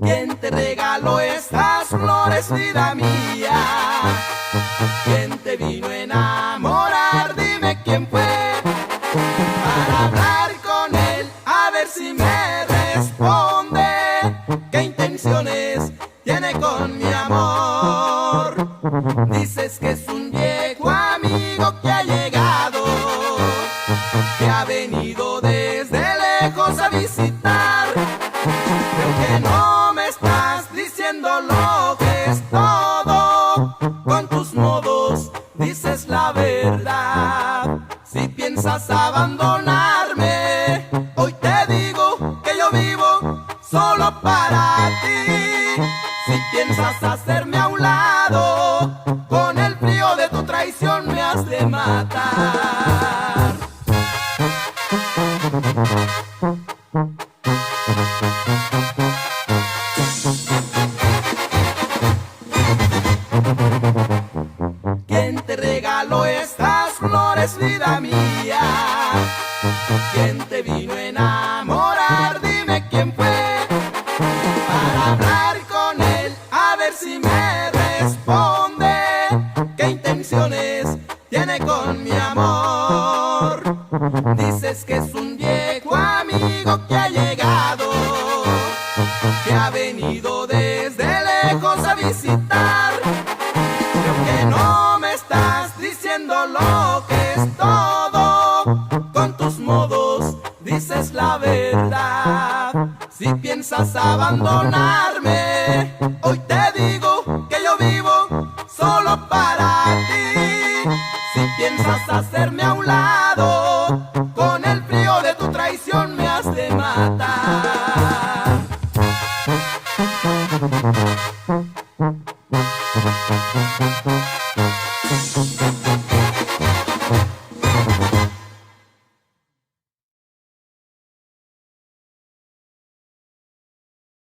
¿Quién te regaló estas flores, vida mía? ¿Quién te vino a enamorar? Dime quién fue, para hablar con él, a ver si me responde. ¿Qué intenciones tiene con mi amor? Dices que es un viejo amigo que ha llegado, que ha venido desde lejos a visitar. Creo que no me estás diciendo lo que es todo. Con tus modos dices la verdad. Si piensas abandonarme, hoy te digo que yo vivo solo para ti. Si piensas hacerme a un lado, con el frío de tu traición me has de matar. ¿Quién te regaló estas flores, vida mía? ¿Quién te vino a enamorar? Dime quién fue, para hablar con él, a ver si me responde. ¿Qué intenciones tiene con mi amor? Dices que es un viejo amigo que ha llegado, que ha venido desde lejos a visitar. Creo que no me estás diciendo lo que es todo. Con tus modos dices la verdad. Si piensas abandonarme, hoy te digo que yo vivo solo para ti. Si piensas hacerme a un lado, con el frío de tu traición me has de matar.